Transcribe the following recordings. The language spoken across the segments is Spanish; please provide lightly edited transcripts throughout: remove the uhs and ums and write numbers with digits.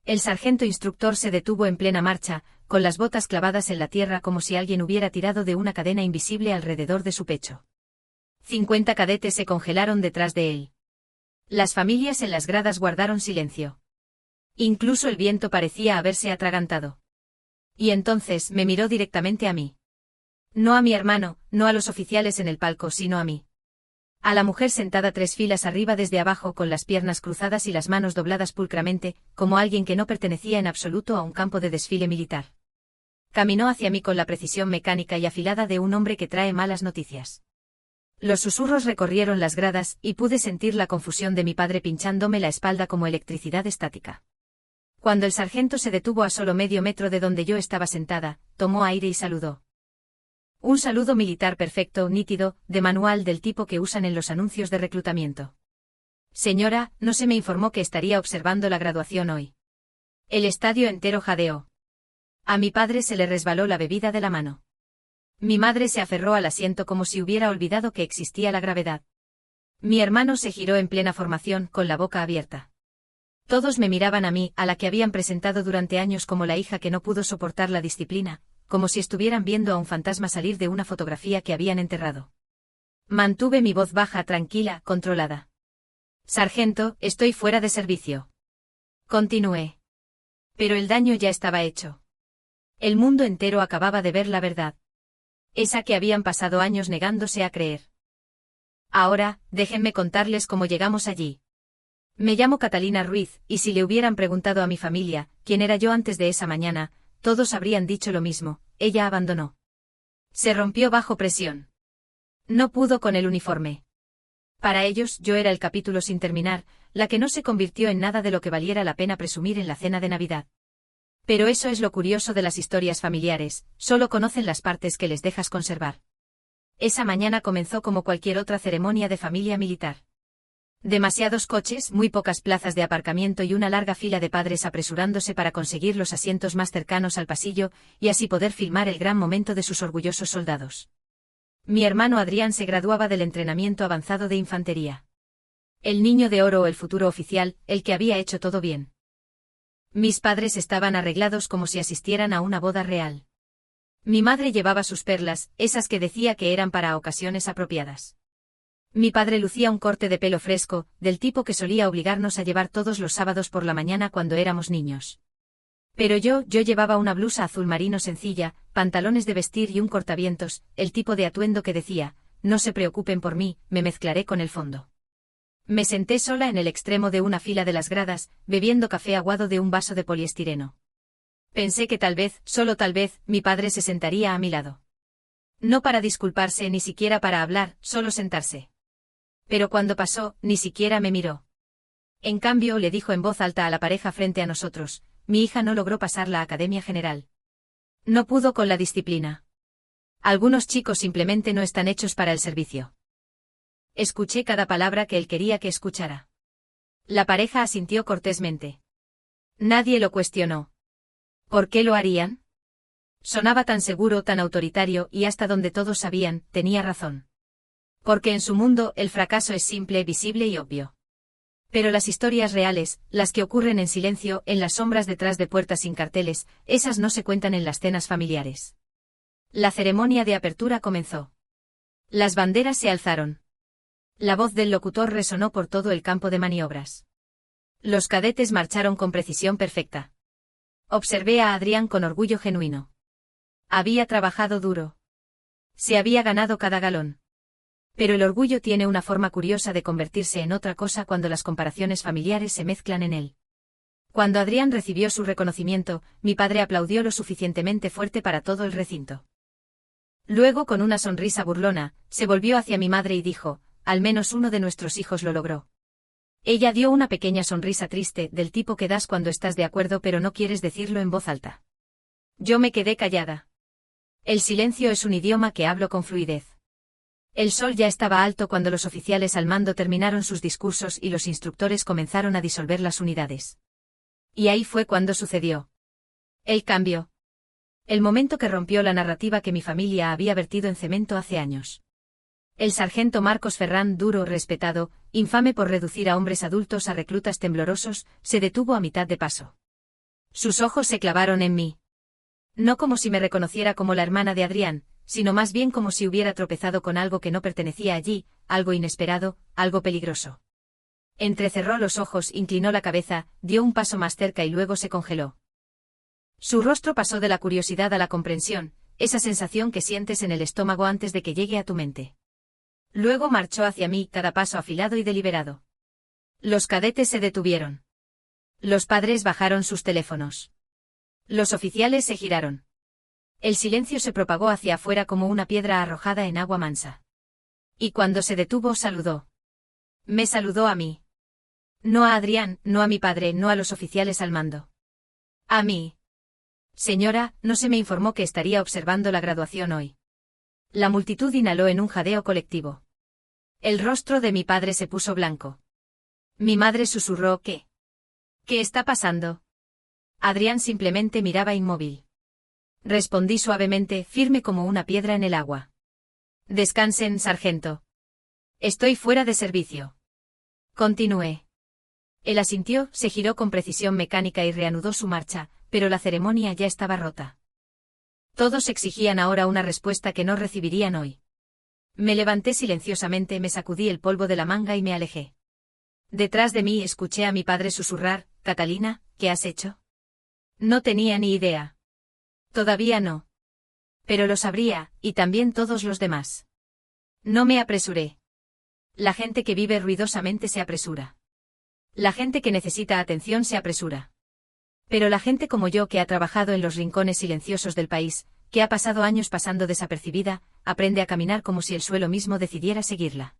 El sargento instructor se detuvo en plena marcha, con las botas clavadas en la tierra como si alguien hubiera tirado de una cadena invisible alrededor de su pecho. 50 cadetes se congelaron detrás de él. Las familias en las gradas guardaron silencio. Incluso el viento parecía haberse atragantado. Y entonces me miró directamente a mí. No a mi hermano, no a los oficiales en el palco, sino a mí. A la mujer sentada 3 filas arriba desde abajo con las piernas cruzadas y las manos dobladas pulcramente, como alguien que no pertenecía en absoluto a un campo de desfile militar. Caminó hacia mí con la precisión mecánica y afilada de un hombre que trae malas noticias. Los susurros recorrieron las gradas y pude sentir la confusión de mi padre pinchándome la espalda como electricidad estática. Cuando el sargento se detuvo a solo medio metro de donde yo estaba sentada, tomó aire y saludó. Un saludo militar perfecto, nítido, de manual del tipo que usan en los anuncios de reclutamiento. Señora, no se me informó que estaría observando la graduación hoy. El estadio entero jadeó. A mi padre se le resbaló la bebida de la mano. Mi madre se aferró al asiento como si hubiera olvidado que existía la gravedad. Mi hermano se giró en plena formación, con la boca abierta. Todos me miraban a mí, a la que habían presentado durante años como la hija que no pudo soportar la disciplina, como si estuvieran viendo a un fantasma salir de una fotografía que habían enterrado. Mantuve mi voz baja, tranquila, controlada. Sargento, estoy fuera de servicio. Continué. Pero el daño ya estaba hecho. El mundo entero acababa de ver la verdad. Esa que habían pasado años negándose a creer. Ahora, déjenme contarles cómo llegamos allí. Me llamo Catalina Ruiz, y si le hubieran preguntado a mi familia quién era yo antes de esa mañana, todos habrían dicho lo mismo: ella abandonó. Se rompió bajo presión. No pudo con el uniforme. Para ellos, yo era el capítulo sin terminar, la que no se convirtió en nada de lo que valiera la pena presumir en la cena de Navidad. Pero eso es lo curioso de las historias familiares, solo conocen las partes que les dejas conservar. Esa mañana comenzó como cualquier otra ceremonia de familia militar. Demasiados coches, muy pocas plazas de aparcamiento y una larga fila de padres apresurándose para conseguir los asientos más cercanos al pasillo, y así poder filmar el gran momento de sus orgullosos soldados. Mi hermano Adrián se graduaba del entrenamiento avanzado de infantería. El niño de oro o el futuro oficial, el que había hecho todo bien. Mis padres estaban arreglados como si asistieran a una boda real. Mi madre llevaba sus perlas, esas que decía que eran para ocasiones apropiadas. Mi padre lucía un corte de pelo fresco, del tipo que solía obligarnos a llevar todos los sábados por la mañana cuando éramos niños. Pero yo llevaba una blusa azul marino sencilla, pantalones de vestir y un cortavientos, el tipo de atuendo que decía: no se preocupen por mí, me mezclaré con el fondo. Me senté sola en el extremo de una fila de las gradas, bebiendo café aguado de un vaso de poliestireno. Pensé que tal vez, solo tal vez, mi padre se sentaría a mi lado. No para disculparse ni siquiera para hablar, solo sentarse. Pero cuando pasó, ni siquiera me miró. En cambio, le dijo en voz alta a la pareja frente a nosotros: mi hija no logró pasar la Academia General. No pudo con la disciplina. Algunos chicos simplemente no están hechos para el servicio. Escuché cada palabra que él quería que escuchara. La pareja asintió cortésmente. Nadie lo cuestionó. ¿Por qué lo harían? Sonaba tan seguro, tan autoritario, y hasta donde todos sabían, tenía razón. Porque en su mundo, el fracaso es simple, visible y obvio. Pero las historias reales, las que ocurren en silencio, en las sombras detrás de puertas sin carteles, esas no se cuentan en las cenas familiares. La ceremonia de apertura comenzó. Las banderas se alzaron. La voz del locutor resonó por todo el campo de maniobras. Los cadetes marcharon con precisión perfecta. Observé a Adrián con orgullo genuino. Había trabajado duro. Se había ganado cada galón. Pero el orgullo tiene una forma curiosa de convertirse en otra cosa cuando las comparaciones familiares se mezclan en él. Cuando Adrián recibió su reconocimiento, mi padre aplaudió lo suficientemente fuerte para todo el recinto. Luego, con una sonrisa burlona, se volvió hacia mi madre y dijo: al menos uno de nuestros hijos lo logró. Ella dio una pequeña sonrisa triste, del tipo que das cuando estás de acuerdo pero no quieres decirlo en voz alta. Yo me quedé callada. El silencio es un idioma que hablo con fluidez. El sol ya estaba alto cuando los oficiales al mando terminaron sus discursos y los instructores comenzaron a disolver las unidades. Y ahí fue cuando sucedió. El cambio. El momento que rompió la narrativa que mi familia había vertido en cemento hace años. El sargento Marcos Ferrán, duro, respetado, infame por reducir a hombres adultos a reclutas temblorosos, se detuvo a mitad de paso. Sus ojos se clavaron en mí. No como si me reconociera como la hermana de Adrián, sino más bien como si hubiera tropezado con algo que no pertenecía allí, algo inesperado, algo peligroso. Entrecerró los ojos, inclinó la cabeza, dio un paso más cerca y luego se congeló. Su rostro pasó de la curiosidad a la comprensión, esa sensación que sientes en el estómago antes de que llegue a tu mente. Luego marchó hacia mí, cada paso afilado y deliberado. Los cadetes se detuvieron. Los padres bajaron sus teléfonos. Los oficiales se giraron. El silencio se propagó hacia afuera como una piedra arrojada en agua mansa. Y cuando se detuvo, saludó. Me saludó a mí. No a Adrián, no a mi padre, no a los oficiales al mando. A mí. Señora, no se me informó que estaría observando la graduación hoy. La multitud inhaló en un jadeo colectivo. El rostro de mi padre se puso blanco. Mi madre susurró: ¿Qué? ¿Qué está pasando? Adrián simplemente miraba inmóvil. Respondí suavemente, firme como una piedra en el agua. Descansen, sargento. Estoy fuera de servicio. Continué. Él asintió, se giró con precisión mecánica y reanudó su marcha, pero la ceremonia ya estaba rota. Todos exigían ahora una respuesta que no recibirían hoy. Me levanté silenciosamente, me sacudí el polvo de la manga y me alejé. Detrás de mí escuché a mi padre susurrar: Catalina, ¿qué has hecho? No tenía ni idea. Todavía no. Pero lo sabría, y también todos los demás. No me apresuré. La gente que vive ruidosamente se apresura. La gente que necesita atención se apresura. Pero la gente como yo, que ha trabajado en los rincones silenciosos del país, que ha pasado años pasando desapercibida, aprende a caminar como si el suelo mismo decidiera seguirla.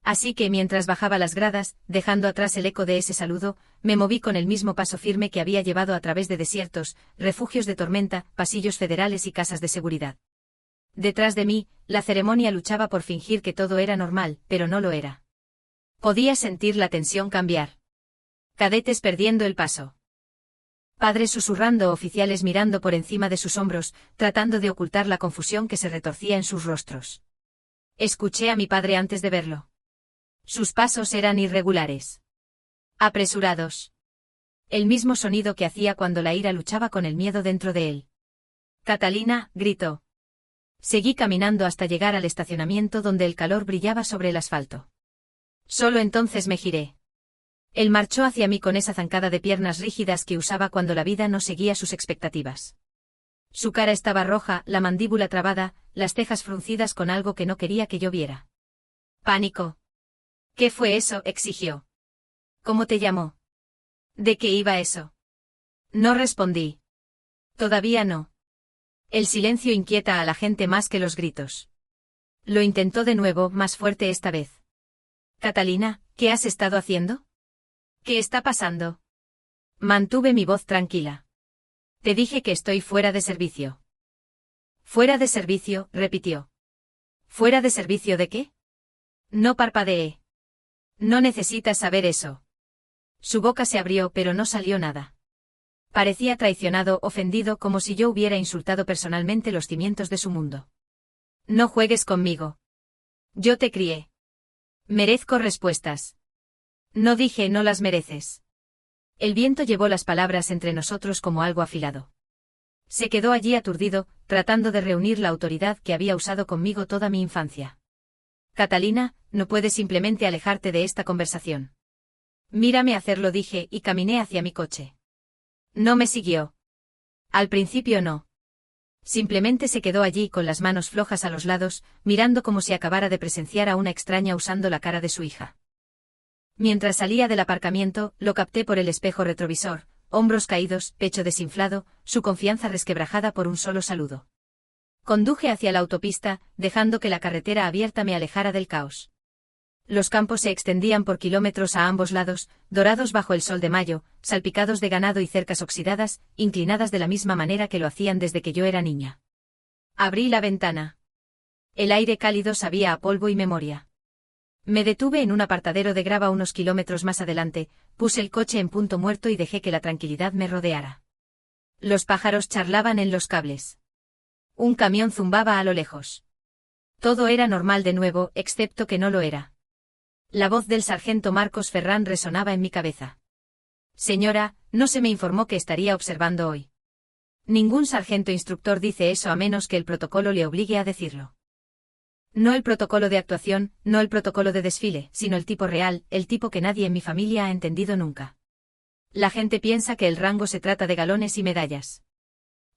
Así que mientras bajaba las gradas, dejando atrás el eco de ese saludo, me moví con el mismo paso firme que había llevado a través de desiertos, refugios de tormenta, pasillos federales y casas de seguridad. Detrás de mí, la ceremonia luchaba por fingir que todo era normal, pero no lo era. Podía sentir la tensión cambiar. Cadetes perdiendo el paso. Padres susurrando, oficiales mirando por encima de sus hombros, tratando de ocultar la confusión que se retorcía en sus rostros. Escuché a mi padre antes de verlo. Sus pasos eran irregulares. Apresurados. El mismo sonido que hacía cuando la ira luchaba con el miedo dentro de él. Catalina, gritó. Seguí caminando hasta llegar al estacionamiento donde el calor brillaba sobre el asfalto. Solo entonces me giré. Él marchó hacia mí con esa zancada de piernas rígidas que usaba cuando la vida no seguía sus expectativas. Su cara estaba roja, la mandíbula trabada, las cejas fruncidas con algo que no quería que yo viera. Pánico. ¿Qué fue eso?, exigió. ¿Cómo te llamó? ¿De qué iba eso? No respondí. Todavía no. El silencio inquieta a la gente más que los gritos. Lo intentó de nuevo, más fuerte esta vez. Catalina, ¿qué has estado haciendo? ¿Qué está pasando? Mantuve mi voz tranquila. Te dije que estoy fuera de servicio. ¿Fuera de servicio?, repitió. ¿Fuera de servicio de qué? No parpadeé. No necesitas saber eso. Su boca se abrió, pero no salió nada. Parecía traicionado, ofendido, como si yo hubiera insultado personalmente los cimientos de su mundo. No juegues conmigo. Yo te crié. Merezco respuestas. No dije no las mereces. El viento llevó las palabras entre nosotros como algo afilado. Se quedó allí aturdido, tratando de reunir la autoridad que había usado conmigo toda mi infancia. Catalina, no puedes simplemente alejarte de esta conversación. Mírame hacerlo, dije, y caminé hacia mi coche. No me siguió. Al principio no. Simplemente se quedó allí con las manos flojas a los lados, mirando como si acabara de presenciar a una extraña usando la cara de su hija. Mientras salía del aparcamiento, lo capté por el espejo retrovisor, hombros caídos, pecho desinflado, su confianza resquebrajada por un solo saludo. Conduje hacia la autopista, dejando que la carretera abierta me alejara del caos. Los campos se extendían por kilómetros a ambos lados, dorados bajo el sol de mayo, salpicados de ganado y cercas oxidadas, inclinadas de la misma manera que lo hacían desde que yo era niña. Abrí la ventana. El aire cálido sabía a polvo y memoria. Me detuve en un apartadero de grava unos kilómetros más adelante, puse el coche en punto muerto y dejé que la tranquilidad me rodeara. Los pájaros charlaban en los cables. Un camión zumbaba a lo lejos. Todo era normal de nuevo, excepto que no lo era. La voz del sargento Marcos Ferrán resonaba en mi cabeza. Señora, no se me informó que estaría observando hoy. Ningún sargento instructor dice eso a menos que el protocolo le obligue a decirlo. No el protocolo de actuación, no el protocolo de desfile, sino el tipo real, el tipo que nadie en mi familia ha entendido nunca. La gente piensa que el rango se trata de galones y medallas.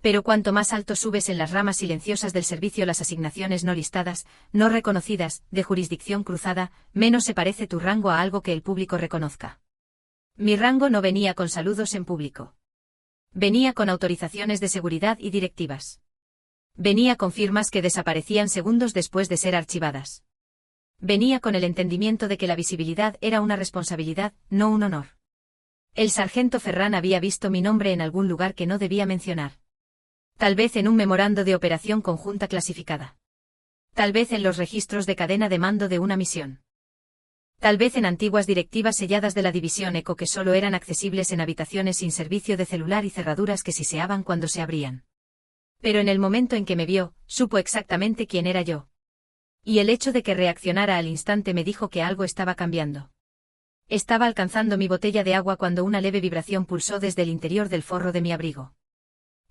Pero cuanto más alto subes en las ramas silenciosas del servicio, las asignaciones no listadas, no reconocidas, de jurisdicción cruzada, menos se parece tu rango a algo que el público reconozca. Mi rango no venía con saludos en público. Venía con autorizaciones de seguridad y directivas. Venía con firmas que desaparecían segundos después de ser archivadas. Venía con el entendimiento de que la visibilidad era una responsabilidad, no un honor. El sargento Ferran había visto mi nombre en algún lugar que no debía mencionar. Tal vez en un memorando de operación conjunta clasificada. Tal vez en los registros de cadena de mando de una misión. Tal vez en antiguas directivas selladas de la división ECO que solo eran accesibles en habitaciones sin servicio de celular y cerraduras que siseaban cuando se abrían. Pero en el momento en que me vio, supo exactamente quién era yo. Y el hecho de que reaccionara al instante me dijo que algo estaba cambiando. Estaba alcanzando mi botella de agua cuando una leve vibración pulsó desde el interior del forro de mi abrigo.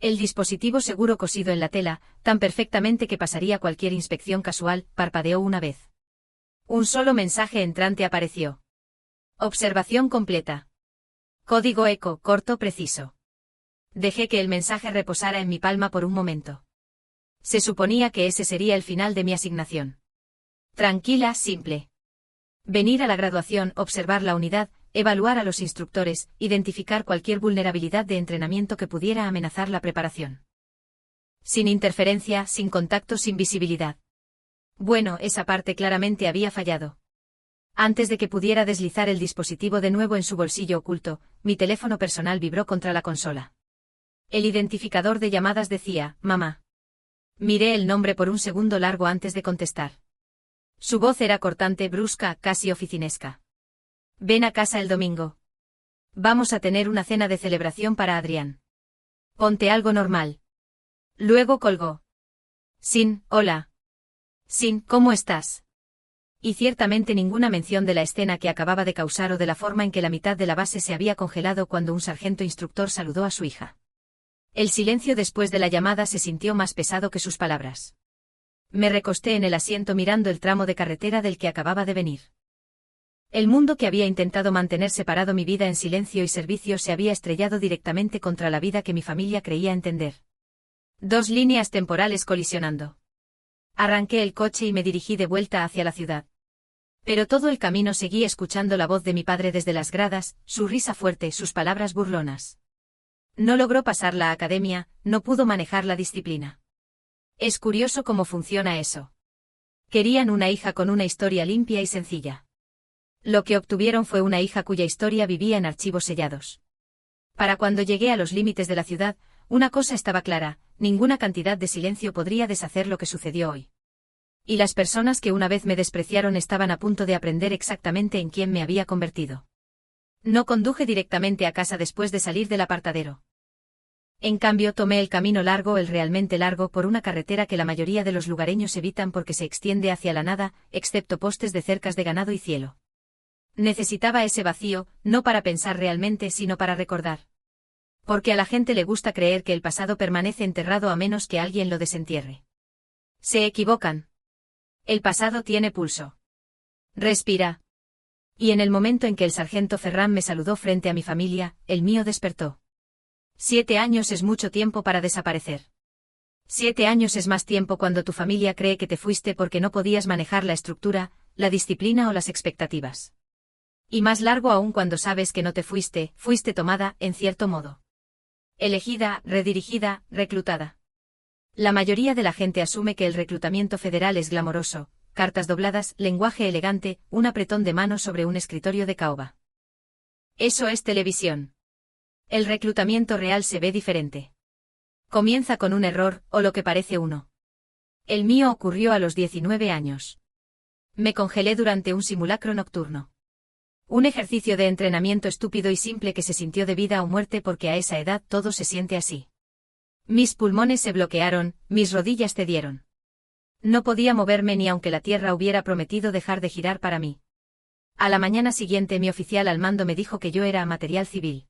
El dispositivo seguro cosido en la tela, tan perfectamente que pasaría cualquier inspección casual, parpadeó una vez. Un solo mensaje entrante apareció. Observación completa. Código ECO, corto, preciso. Dejé que el mensaje reposara en mi palma por un momento. Se suponía que ese sería el final de mi asignación. Tranquila, simple. Venir a la graduación, observar la unidad, evaluar a los instructores, identificar cualquier vulnerabilidad de entrenamiento que pudiera amenazar la preparación. Sin interferencia, sin contacto, sin visibilidad. Bueno, esa parte claramente había fallado. Antes de que pudiera deslizar el dispositivo de nuevo en su bolsillo oculto, mi teléfono personal vibró contra la consola. El identificador de llamadas decía, mamá. Miré el nombre por un segundo largo antes de contestar. Su voz era cortante, brusca, casi oficinesca. Ven a casa el domingo. Vamos a tener una cena de celebración para Adrián. Ponte algo normal. Luego colgó. Sin, hola. Sin, ¿cómo estás? Y ciertamente ninguna mención de la escena que acababa de causar o de la forma en que la mitad de la base se había congelado cuando un sargento instructor saludó a su hija. El silencio después de la llamada se sintió más pesado que sus palabras. Me recosté en el asiento mirando el tramo de carretera del que acababa de venir. El mundo que había intentado mantener separado mi vida en silencio y servicio se había estrellado directamente contra la vida que mi familia creía entender. Dos líneas temporales colisionando. Arranqué el coche y me dirigí de vuelta hacia la ciudad. Pero todo el camino seguí escuchando la voz de mi padre desde las gradas, su risa fuerte, sus palabras burlonas. No logró pasar la academia, no pudo manejar la disciplina. Es curioso cómo funciona eso. Querían una hija con una historia limpia y sencilla. Lo que obtuvieron fue una hija cuya historia vivía en archivos sellados. Para cuando llegué a los límites de la ciudad, una cosa estaba clara, ninguna cantidad de silencio podría deshacer lo que sucedió hoy. Y las personas que una vez me despreciaron estaban a punto de aprender exactamente en quién me había convertido. No conduje directamente a casa después de salir del apartadero. En cambio tomé el camino largo, el realmente largo, por una carretera que la mayoría de los lugareños evitan porque se extiende hacia la nada, excepto postes de cercas de ganado y cielo. Necesitaba ese vacío, no para pensar realmente, sino para recordar. Porque a la gente le gusta creer que el pasado permanece enterrado a menos que alguien lo desentierre. Se equivocan. El pasado tiene pulso. Respira. Y en el momento en que el sargento Ferran me saludó frente a mi familia, el mío despertó. 7 años es mucho tiempo para desaparecer. 7 años es más tiempo cuando tu familia cree que te fuiste porque no podías manejar la estructura, la disciplina o las expectativas. Y más largo aún cuando sabes que no te fuiste, fuiste tomada, en cierto modo. Elegida, redirigida, reclutada. La mayoría de la gente asume que el reclutamiento federal es glamoroso, cartas dobladas, lenguaje elegante, un apretón de manos sobre un escritorio de caoba. Eso es televisión. El reclutamiento real se ve diferente. Comienza con un error, o lo que parece uno. El mío ocurrió a los 19 años. Me congelé durante un simulacro nocturno. Un ejercicio de entrenamiento estúpido y simple que se sintió de vida o muerte porque a esa edad todo se siente así. Mis pulmones se bloquearon, mis rodillas cedieron. No podía moverme ni aunque la tierra hubiera prometido dejar de girar para mí. A la mañana siguiente mi oficial al mando me dijo que yo era material civil.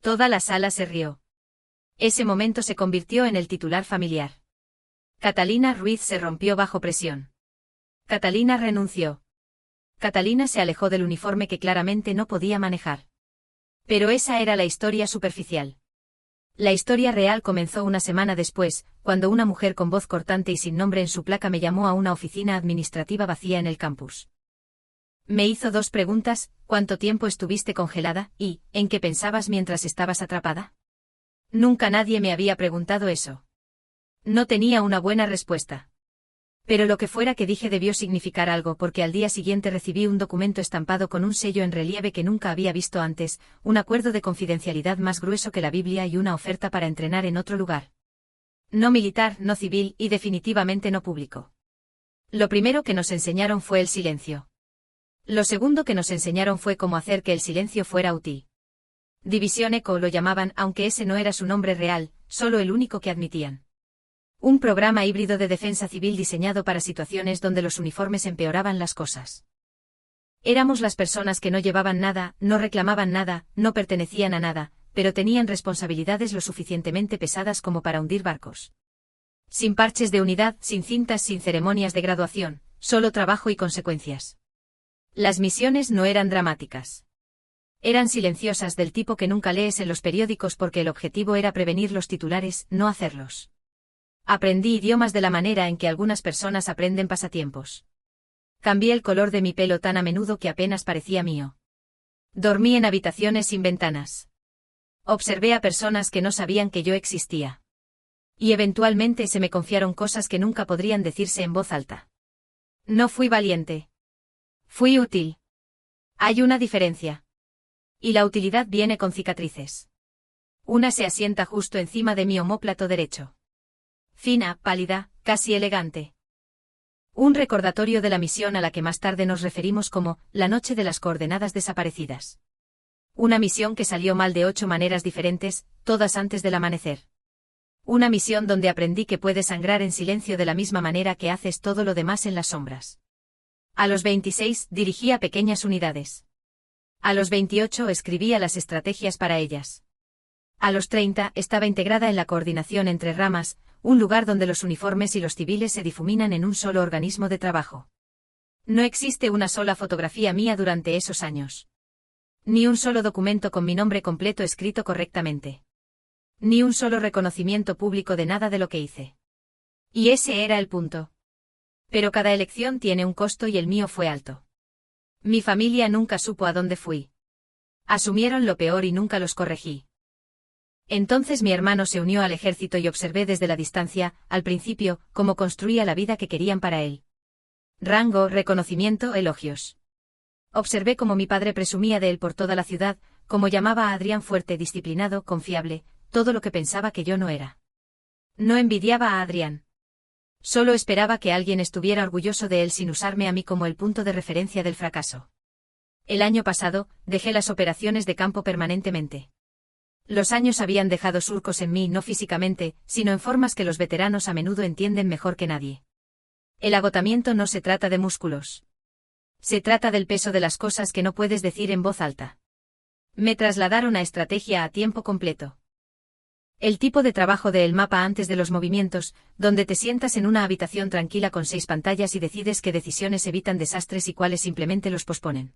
Toda la sala se rió. Ese momento se convirtió en el titular familiar. Catalina Ruiz se rompió bajo presión. Catalina renunció. Catalina se alejó del uniforme que claramente no podía manejar. Pero esa era la historia superficial. La historia real comenzó una semana después, cuando una mujer con voz cortante y sin nombre en su placa me llamó a una oficina administrativa vacía en el campus. Me hizo 2 preguntas: ¿cuánto tiempo estuviste congelada? Y ¿en qué pensabas mientras estabas atrapada? Nunca nadie me había preguntado eso. No tenía una buena respuesta. Pero lo que fuera que dije debió significar algo, porque al día siguiente recibí un documento estampado con un sello en relieve que nunca había visto antes, un acuerdo de confidencialidad más grueso que la Biblia y una oferta para entrenar en otro lugar. No militar, no civil y definitivamente no público. Lo primero que nos enseñaron fue el silencio. Lo segundo que nos enseñaron fue cómo hacer que el silencio fuera útil. División Eco lo llamaban, aunque ese no era su nombre real, solo el único que admitían. Un programa híbrido de defensa civil diseñado para situaciones donde los uniformes empeoraban las cosas. Éramos las personas que no llevaban nada, no reclamaban nada, no pertenecían a nada, pero tenían responsabilidades lo suficientemente pesadas como para hundir barcos. Sin parches de unidad, sin cintas, sin ceremonias de graduación, solo trabajo y consecuencias. Las misiones no eran dramáticas. Eran silenciosas, del tipo que nunca lees en los periódicos porque el objetivo era prevenir los titulares, no hacerlos. Aprendí idiomas de la manera en que algunas personas aprenden pasatiempos. Cambié el color de mi pelo tan a menudo que apenas parecía mío. Dormí en habitaciones sin ventanas. Observé a personas que no sabían que yo existía. Y eventualmente se me confiaron cosas que nunca podrían decirse en voz alta. No fui valiente. Fui útil. Hay una diferencia. Y la utilidad viene con cicatrices. Una se asienta justo encima de mi omóplato derecho. Fina, pálida, casi elegante. Un recordatorio de la misión a la que más tarde nos referimos como la noche de las coordenadas desaparecidas. Una misión que salió mal de 8 maneras diferentes, todas antes del amanecer. Una misión donde aprendí que puedes sangrar en silencio de la misma manera que haces todo lo demás en las sombras. A los 26 dirigía pequeñas unidades. A los 28 escribía las estrategias para ellas. A los 30 estaba integrada en la coordinación entre ramas, un lugar donde los uniformes y los civiles se difuminan en un solo organismo de trabajo. No existe una sola fotografía mía durante esos años. Ni un solo documento con mi nombre completo escrito correctamente. Ni un solo reconocimiento público de nada de lo que hice. Y ese era el punto. Pero cada elección tiene un costo y el mío fue alto. Mi familia nunca supo a dónde fui. Asumieron lo peor y nunca los corregí. Entonces mi hermano se unió al ejército y observé desde la distancia, al principio, cómo construía la vida que querían para él. Rango, reconocimiento, elogios. Observé cómo mi padre presumía de él por toda la ciudad, cómo llamaba a Adrián fuerte, disciplinado, confiable, todo lo que pensaba que yo no era. No envidiaba a Adrián. Solo esperaba que alguien estuviera orgulloso de él sin usarme a mí como el punto de referencia del fracaso. El año pasado, dejé las operaciones de campo permanentemente. Los años habían dejado surcos en mí, no físicamente, sino en formas que los veteranos a menudo entienden mejor que nadie. El agotamiento no se trata de músculos. Se trata del peso de las cosas que no puedes decir en voz alta. Me trasladaron a estrategia a tiempo completo. El tipo de trabajo de El Mapa antes de los movimientos, donde te sientas en una habitación tranquila con 6 pantallas y decides qué decisiones evitan desastres y cuáles simplemente los posponen.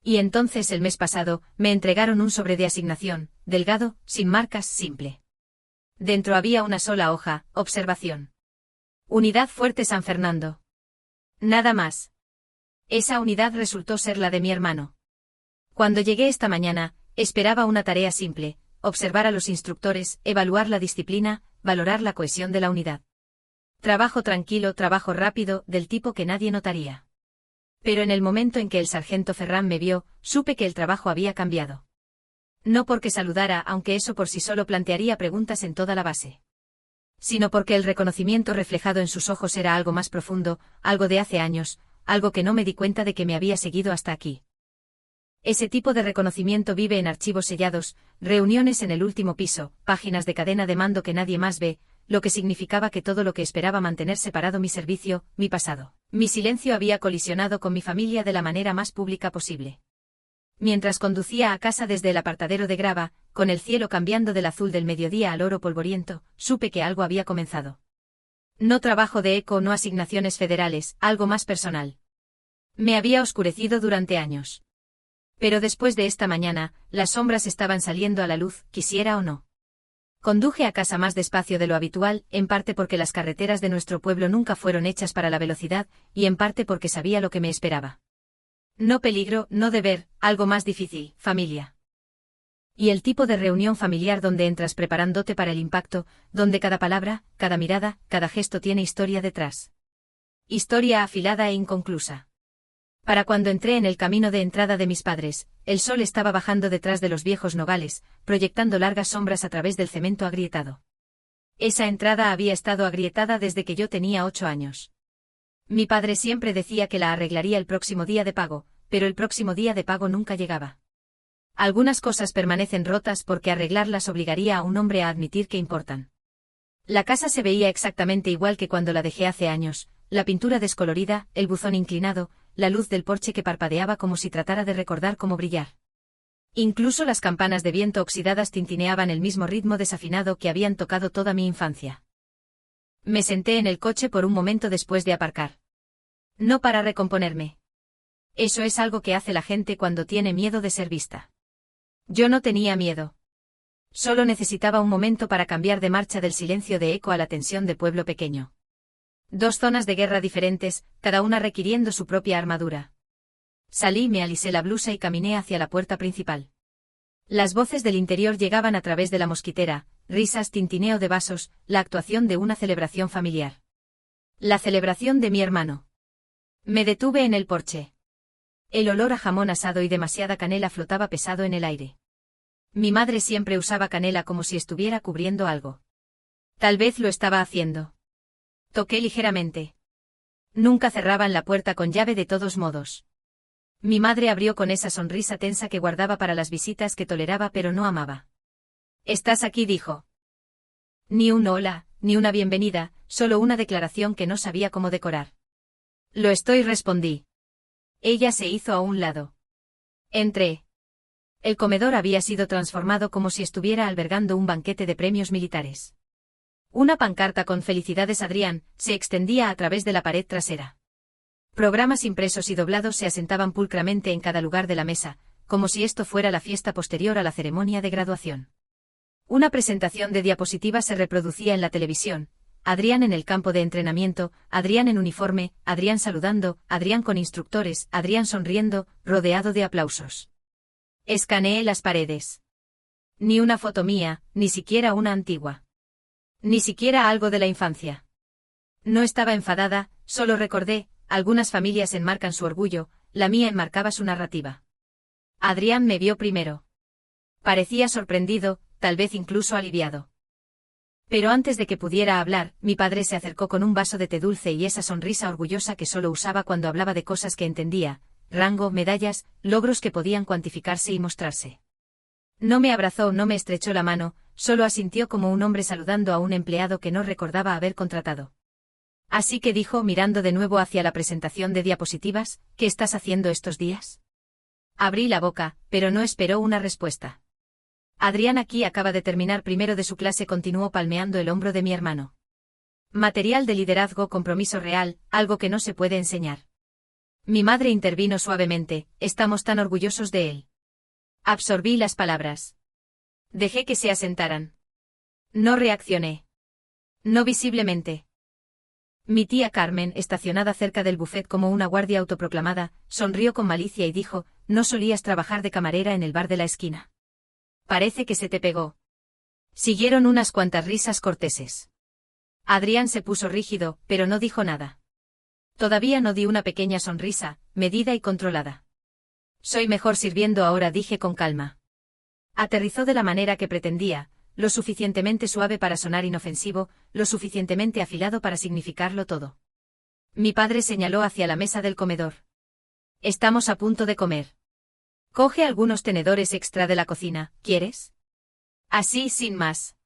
Y entonces el mes pasado, me entregaron un sobre de asignación, delgado, sin marcas, simple. Dentro había una sola hoja: observación. Unidad Fuerte San Fernando. Nada más. Esa unidad resultó ser la de mi hermano. Cuando llegué esta mañana, esperaba una tarea simple: observar a los instructores, evaluar la disciplina, valorar la cohesión de la unidad. Trabajo tranquilo, trabajo rápido, del tipo que nadie notaría. Pero en el momento en que el sargento Ferrán me vio, supe que el trabajo había cambiado. No porque saludara, aunque eso por sí solo plantearía preguntas en toda la base. Sino porque el reconocimiento reflejado en sus ojos era algo más profundo, algo de hace años, algo que no me di cuenta de que me había seguido hasta aquí. Ese tipo de reconocimiento vive en archivos sellados, reuniones en el último piso, páginas de cadena de mando que nadie más ve, lo que significaba que todo lo que esperaba mantener separado: mi servicio, mi pasado, mi silencio, había colisionado con mi familia de la manera más pública posible. Mientras conducía a casa desde el apartadero de grava, con el cielo cambiando del azul del mediodía al oro polvoriento, supe que algo había comenzado. No trabajo de eco, no asignaciones federales, algo más personal. Me había oscurecido durante años. Pero después de esta mañana, las sombras estaban saliendo a la luz, quisiera o no. Conduje a casa más despacio de lo habitual, en parte porque las carreteras de nuestro pueblo nunca fueron hechas para la velocidad, y en parte porque sabía lo que me esperaba. No peligro, no deber, algo más difícil, familia. Y el tipo de reunión familiar donde entras preparándote para el impacto, donde cada palabra, cada mirada, cada gesto tiene historia detrás. Historia afilada e inconclusa. Para cuando entré en el camino de entrada de mis padres, el sol estaba bajando detrás de los viejos nogales, proyectando largas sombras a través del cemento agrietado. Esa entrada había estado agrietada desde que yo tenía 8 años. Mi padre siempre decía que la arreglaría el próximo día de pago, pero el próximo día de pago nunca llegaba. Algunas cosas permanecen rotas porque arreglarlas obligaría a un hombre a admitir que importan. La casa se veía exactamente igual que cuando la dejé hace años, la pintura descolorida, el buzón inclinado, la luz del porche que parpadeaba como si tratara de recordar cómo brillar. Incluso las campanas de viento oxidadas tintineaban el mismo ritmo desafinado que habían tocado toda mi infancia. Me senté en el coche por un momento después de aparcar. No para recomponerme. Eso es algo que hace la gente cuando tiene miedo de ser vista. Yo no tenía miedo. Solo necesitaba un momento para cambiar de marcha del silencio de eco a la tensión de pueblo pequeño. 2 zonas de guerra diferentes, cada una requiriendo su propia armadura. Salí, me alisé la blusa y caminé hacia la puerta principal. Las voces del interior llegaban a través de la mosquitera, risas, tintineo de vasos, la actuación de una celebración familiar. La celebración de mi hermano. Me detuve en el porche. El olor a jamón asado y demasiada canela flotaba pesado en el aire. Mi madre siempre usaba canela como si estuviera cubriendo algo. Tal vez lo estaba haciendo. Toqué ligeramente. Nunca cerraban la puerta con llave de todos modos. Mi madre abrió con esa sonrisa tensa que guardaba para las visitas que toleraba pero no amaba. «¿Estás aquí?», dijo. Ni un hola, ni una bienvenida, solo una declaración que no sabía cómo decorar. «Lo estoy», respondí. Ella se hizo a un lado. Entré. El comedor había sido transformado como si estuviera albergando un banquete de premios militares. Una pancarta con «Felicidades Adrián» se extendía a través de la pared trasera. Programas impresos y doblados se asentaban pulcramente en cada lugar de la mesa, como si esto fuera la fiesta posterior a la ceremonia de graduación. Una presentación de diapositivas se reproducía en la televisión: Adrián en el campo de entrenamiento, Adrián en uniforme, Adrián saludando, Adrián con instructores, Adrián sonriendo, rodeado de aplausos. Escaneé las paredes. Ni una foto mía, ni siquiera una antigua. Ni siquiera algo de la infancia. No estaba enfadada, solo recordé: algunas familias enmarcan su orgullo, la mía enmarcaba su narrativa. Adrián me vio primero. Parecía sorprendido, tal vez incluso aliviado. Pero antes de que pudiera hablar, mi padre se acercó con un vaso de té dulce y esa sonrisa orgullosa que solo usaba cuando hablaba de cosas que entendía: rango, medallas, logros que podían cuantificarse y mostrarse. No me abrazó, no me estrechó la mano, solo asintió como un hombre saludando a un empleado que no recordaba haber contratado. Así que dijo, mirando de nuevo hacia la presentación de diapositivas: «¿Qué estás haciendo estos días?». Abrí la boca, pero no esperó una respuesta. Adrián aquí acaba de terminar primero de su clase, continuó palmeando el hombro de mi hermano. Material de liderazgo, compromiso real, algo que no se puede enseñar. Mi madre intervino suavemente: «Estamos tan orgullosos de él». Absorbí las palabras. Dejé que se asentaran. No reaccioné. No visiblemente. Mi tía Carmen, estacionada cerca del buffet como una guardia autoproclamada, sonrió con malicia y dijo: «¿No solías trabajar de camarera en el bar de la esquina? Parece que se te pegó». Siguieron unas cuantas risas corteses. Adrián se puso rígido, pero no dijo nada. Todavía no di una pequeña sonrisa, medida y controlada. «Soy mejor sirviendo ahora», dije con calma. Aterrizó de la manera que pretendía, lo suficientemente suave para sonar inofensivo, lo suficientemente afilado para significarlo todo. Mi padre señaló hacia la mesa del comedor. «Estamos a punto de comer. Coge algunos tenedores extra de la cocina, ¿quieres?». Así, sin más.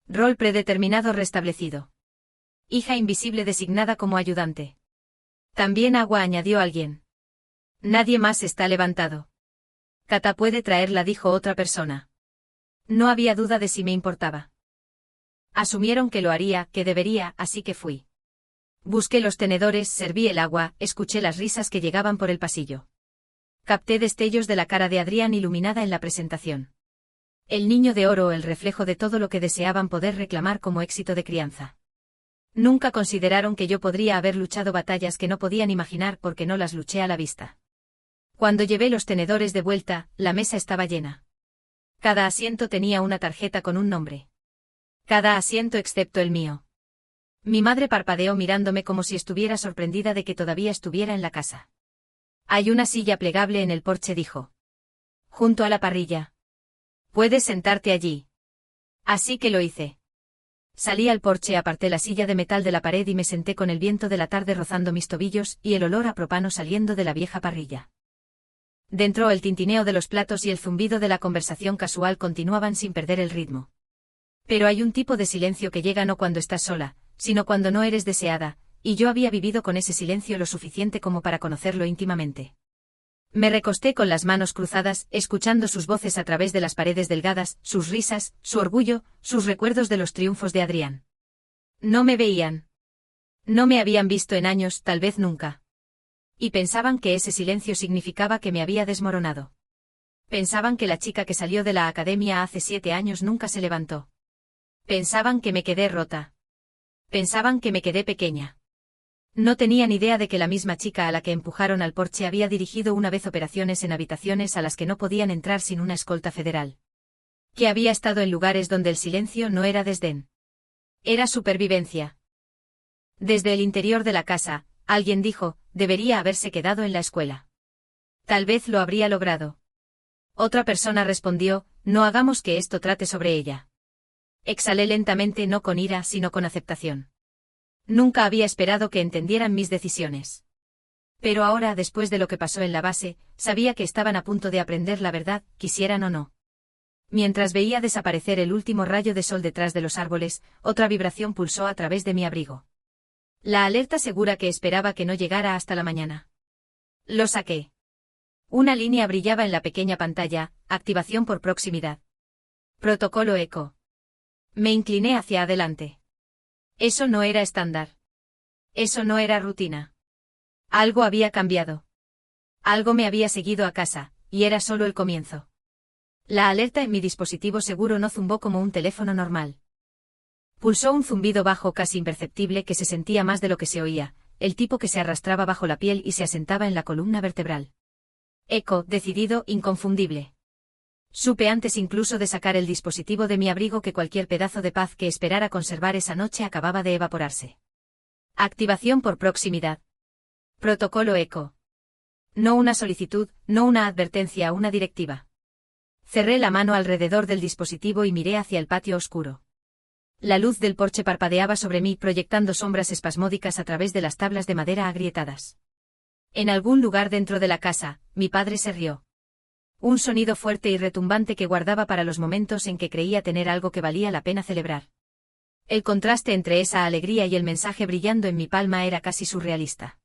Rol predeterminado restablecido. Hija invisible designada como ayudante. También agua, añadió alguien. Nadie más está levantado. Cata puede traerla, dijo otra persona. No había duda de si me importaba. Asumieron que lo haría, que debería, así que fui. Busqué los tenedores, serví el agua, escuché las risas que llegaban por el pasillo. Capté destellos de la cara de Adrián iluminada en la presentación. El niño de oro, el reflejo de todo lo que deseaban poder reclamar como éxito de crianza. Nunca consideraron que yo podría haber luchado batallas que no podían imaginar porque no las luché a la vista. Cuando llevé los tenedores de vuelta, la mesa estaba llena. Cada asiento tenía una tarjeta con un nombre. Cada asiento excepto el mío. Mi madre parpadeó mirándome como si estuviera sorprendida de que todavía estuviera en la casa. Hay una silla plegable en el porche, dijo. Junto a la parrilla. Puedes sentarte allí. Así que lo hice. Salí al porche, aparté la silla de metal de la pared y me senté con el viento de la tarde rozando mis tobillos y el olor a propano saliendo de la vieja parrilla. Dentro el tintineo de los platos y el zumbido de la conversación casual continuaban sin perder el ritmo. Pero hay un tipo de silencio que llega no cuando estás sola, sino cuando no eres deseada, y yo había vivido con ese silencio lo suficiente como para conocerlo íntimamente. Me recosté con las manos cruzadas, escuchando sus voces a través de las paredes delgadas, sus risas, su orgullo, sus recuerdos de los triunfos de Adrián. No me veían. No me habían visto en años, tal vez nunca. Y pensaban que ese silencio significaba que me había desmoronado. Pensaban que la chica que salió de la academia hace 7 años nunca se levantó. Pensaban que me quedé rota. Pensaban que me quedé pequeña. No tenían idea de que la misma chica a la que empujaron al porche había dirigido una vez operaciones en habitaciones a las que no podían entrar sin una escolta federal. Que había estado en lugares donde el silencio no era desdén. Era supervivencia. Desde el interior de la casa, alguien dijo, debería haberse quedado en la escuela. Tal vez lo habría logrado. Otra persona respondió, no hagamos que esto trate sobre ella. Exhalé lentamente, no con ira, sino con aceptación. Nunca había esperado que entendieran mis decisiones. Pero ahora, después de lo que pasó en la base, sabía que estaban a punto de aprender la verdad, quisieran o no. Mientras veía desaparecer el último rayo de sol detrás de los árboles, otra vibración pulsó a través de mi abrigo. La alerta segura que esperaba que no llegara hasta la mañana. Lo saqué. Una línea brillaba en la pequeña pantalla, activación por proximidad. Protocolo eco. Me incliné hacia adelante. Eso no era estándar. Eso no era rutina. Algo había cambiado. Algo me había seguido a casa, y era solo el comienzo. La alerta en mi dispositivo seguro no zumbó como un teléfono normal. Pulsó un zumbido bajo casi imperceptible que se sentía más de lo que se oía, el tipo que se arrastraba bajo la piel y se asentaba en la columna vertebral. Eco, decidido, inconfundible. Supe antes incluso de sacar el dispositivo de mi abrigo que cualquier pedazo de paz que esperara conservar esa noche acababa de evaporarse. Activación por proximidad. Protocolo eco. No una solicitud, no una advertencia, una directiva. Cerré la mano alrededor del dispositivo y miré hacia el patio oscuro. La luz del porche parpadeaba sobre mí proyectando sombras espasmódicas a través de las tablas de madera agrietadas. En algún lugar dentro de la casa, mi padre se rió. Un sonido fuerte y retumbante que guardaba para los momentos en que creía tener algo que valía la pena celebrar. El contraste entre esa alegría y el mensaje brillando en mi palma era casi surrealista.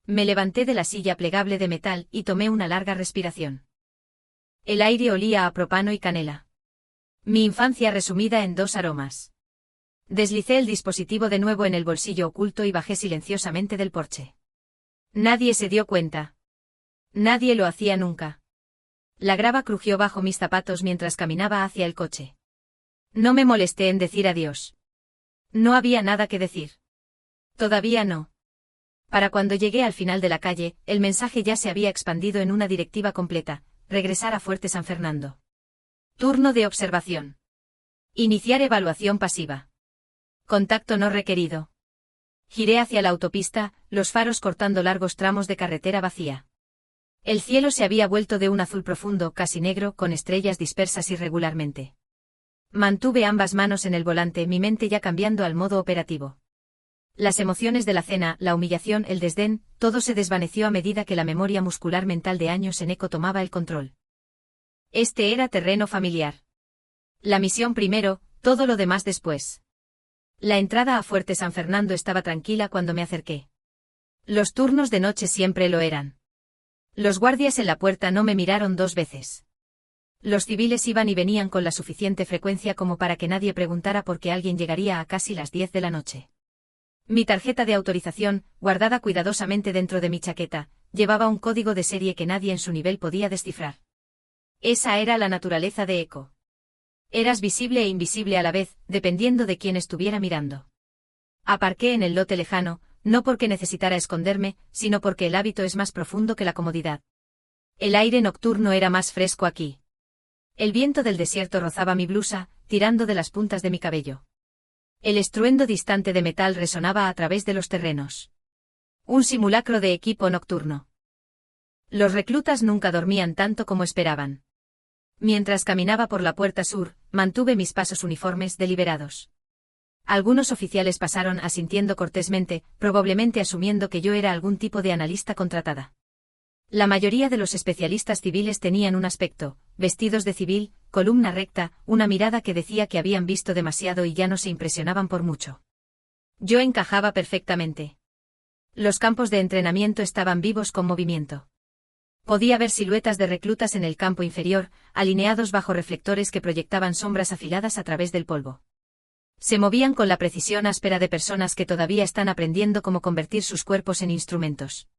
Me levanté de la silla plegable de metal y tomé una larga respiración. El aire olía a propano y canela. Mi infancia resumida en 2 aromas. Deslicé el dispositivo de nuevo en el bolsillo oculto y bajé silenciosamente del porche. Nadie se dio cuenta. Nadie lo hacía nunca. La grava crujió bajo mis zapatos mientras caminaba hacia el coche. No me molesté en decir adiós. No había nada que decir. Todavía no. Para cuando llegué al final de la calle, el mensaje ya se había expandido en una directiva completa: regresar a Fuerte San Fernando. Turno de observación. Iniciar evaluación pasiva. Contacto no requerido. Giré hacia la autopista, los faros cortando largos tramos de carretera vacía. El cielo se había vuelto de un azul profundo, casi negro, con estrellas dispersas irregularmente. Mantuve ambas manos en el volante, mi mente ya cambiando al modo operativo. Las emociones de la cena, la humillación, el desdén, todo se desvaneció a medida que la memoria muscular mental de años en eco tomaba el control. Este era terreno familiar. La misión primero, todo lo demás después. La entrada a Fuerte San Fernando estaba tranquila cuando me acerqué. Los turnos de noche siempre lo eran. Los guardias en la puerta no me miraron 2 veces. Los civiles iban y venían con la suficiente frecuencia como para que nadie preguntara por qué alguien llegaría a casi las 10 de la noche. Mi tarjeta de autorización, guardada cuidadosamente dentro de mi chaqueta, llevaba un código de serie que nadie en su nivel podía descifrar. Esa era la naturaleza de Echo. Eras visible e invisible a la vez, dependiendo de quién estuviera mirando. Aparqué en el lote lejano, no porque necesitara esconderme, sino porque el hábito es más profundo que la comodidad. El aire nocturno era más fresco aquí. El viento del desierto rozaba mi blusa, tirando de las puntas de mi cabello. El estruendo distante de metal resonaba a través de los terrenos. Un simulacro de equipo nocturno. Los reclutas nunca dormían tanto como esperaban. Mientras caminaba por la puerta sur, mantuve mis pasos uniformes deliberados. Algunos oficiales pasaron asintiendo cortésmente, probablemente asumiendo que yo era algún tipo de analista contratada. La mayoría de los especialistas civiles tenían un aspecto, vestidos de civil, columna recta, una mirada que decía que habían visto demasiado y ya no se impresionaban por mucho. Yo encajaba perfectamente. Los campos de entrenamiento estaban vivos con movimiento. Podía ver siluetas de reclutas en el campo inferior, alineados bajo reflectores que proyectaban sombras afiladas a través del polvo. Se movían con la precisión áspera de personas que todavía están aprendiendo cómo convertir sus cuerpos en instrumentos.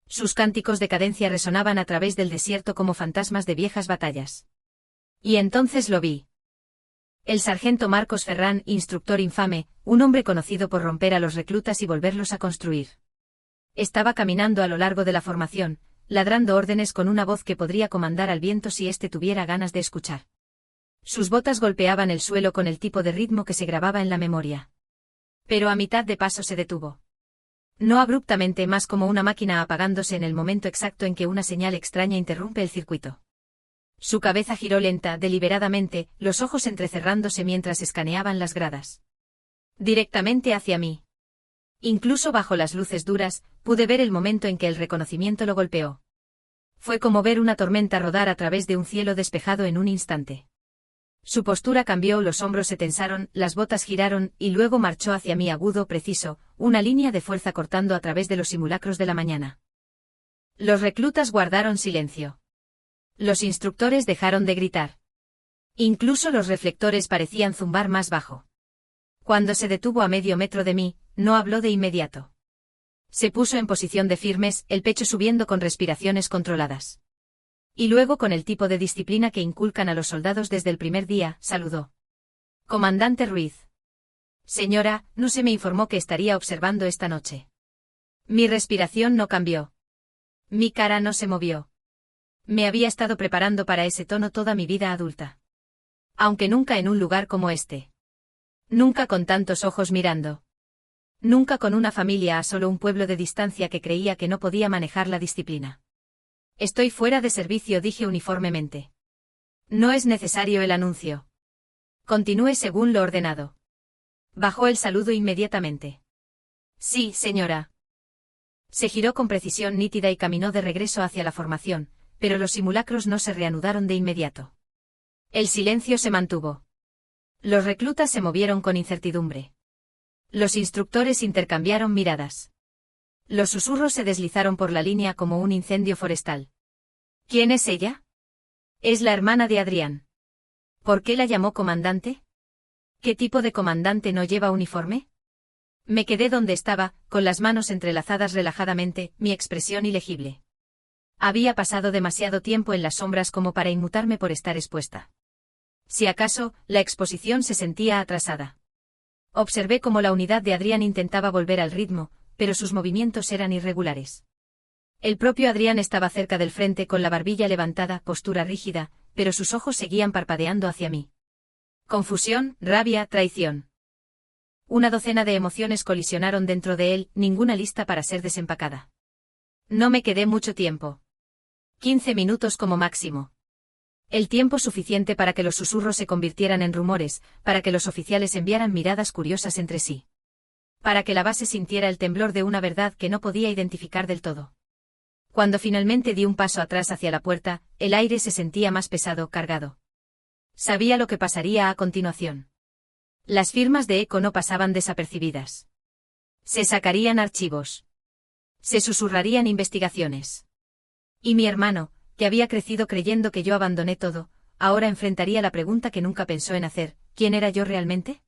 Sus cánticos de cadencia resonaban a través del desierto como fantasmas de viejas batallas. Y entonces lo vi. El sargento Marcos Ferrán, instructor infame, un hombre conocido por romper a los reclutas y volverlos a construir. Estaba caminando a lo largo de la formación, ladrando órdenes con una voz que podría comandar al viento si éste tuviera ganas de escuchar. Sus botas golpeaban el suelo con el tipo de ritmo que se grababa en la memoria. Pero a mitad de paso se detuvo. No abruptamente, más como una máquina apagándose en el momento exacto en que una señal extraña interrumpe el circuito. Su cabeza giró lenta, deliberadamente, los ojos entrecerrándose mientras escaneaban las gradas. Directamente hacia mí. Incluso bajo las luces duras, pude ver el momento en que el reconocimiento lo golpeó. Fue como ver una tormenta rodar a través de un cielo despejado en un instante. Su postura cambió, los hombros se tensaron, las botas giraron, y luego marchó hacia mí agudo, preciso, una línea de fuerza cortando a través de los simulacros de la mañana. Los reclutas guardaron silencio. Los instructores dejaron de gritar. Incluso los reflectores parecían zumbar más bajo. Cuando se detuvo a medio metro de mí, no habló de inmediato. Se puso en posición de firmes, el pecho subiendo con respiraciones controladas. Y luego, con el tipo de disciplina que inculcan a los soldados desde el primer día, saludó. Comandante Ruiz. Señora, no se me informó que estaría observando esta noche. Mi respiración no cambió. Mi cara no se movió. Me había estado preparando para ese tono toda mi vida adulta. Aunque nunca en un lugar como este. Nunca con tantos ojos mirando. Nunca con una familia a solo un pueblo de distancia que creía que no podía manejar la disciplina. Estoy fuera de servicio, dije uniformemente. No es necesario el anuncio. Continúe según lo ordenado. Bajó el saludo inmediatamente. Sí, señora. Se giró con precisión nítida y caminó de regreso hacia la formación, pero los simulacros no se reanudaron de inmediato. El silencio se mantuvo. Los reclutas se movieron con incertidumbre. Los instructores intercambiaron miradas. Los susurros se deslizaron por la línea como un incendio forestal. ¿Quién es ella? Es la hermana de Adrián. ¿Por qué la llamó comandante? ¿Qué tipo de comandante no lleva uniforme? Me quedé donde estaba, con las manos entrelazadas relajadamente, mi expresión ilegible. Había pasado demasiado tiempo en las sombras como para inmutarme por estar expuesta. Si acaso, la exposición se sentía atrasada. Observé cómo la unidad de Adrián intentaba volver al ritmo, pero sus movimientos eran irregulares. El propio Adrián estaba cerca del frente con la barbilla levantada, postura rígida, pero sus ojos seguían parpadeando hacia mí. Confusión, rabia, traición. Una docena de emociones colisionaron dentro de él, ninguna lista para ser desempacada. No me quedé mucho tiempo. 15 minutos como máximo. El tiempo suficiente para que los susurros se convirtieran en rumores, para que los oficiales enviaran miradas curiosas entre sí. Para que la base sintiera el temblor de una verdad que no podía identificar del todo. Cuando finalmente di un paso atrás hacia la puerta, el aire se sentía más pesado, cargado. Sabía lo que pasaría a continuación. Las firmas de Echo no pasaban desapercibidas. Se sacarían archivos. Se susurrarían investigaciones. Y mi hermano, que había crecido creyendo que yo abandoné todo, ahora enfrentaría la pregunta que nunca pensó en hacer: ¿quién era yo realmente?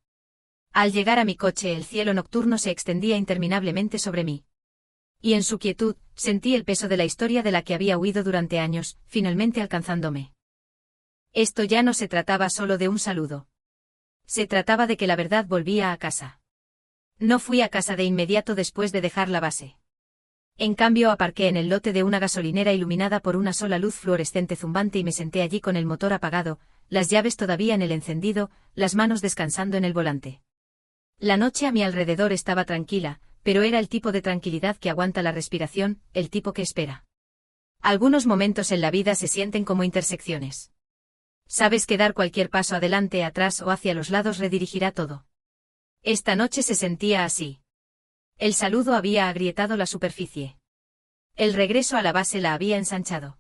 Al llegar a mi coche, el cielo nocturno se extendía interminablemente sobre mí. Y en su quietud, sentí el peso de la historia de la que había huido durante años, finalmente alcanzándome. Esto ya no se trataba solo de un saludo. Se trataba de que la verdad volvía a casa. No fui a casa de inmediato después de dejar la base. En cambio, aparqué en el lote de una gasolinera iluminada por una sola luz fluorescente zumbante y me senté allí con el motor apagado, las llaves todavía en el encendido, las manos descansando en el volante. La noche a mi alrededor estaba tranquila, pero era el tipo de tranquilidad que aguanta la respiración, el tipo que espera. Algunos momentos en la vida se sienten como intersecciones. Sabes que dar cualquier paso adelante, atrás o hacia los lados redirigirá todo. Esta noche se sentía así. El saludo había agrietado la superficie. El regreso a la base la había ensanchado.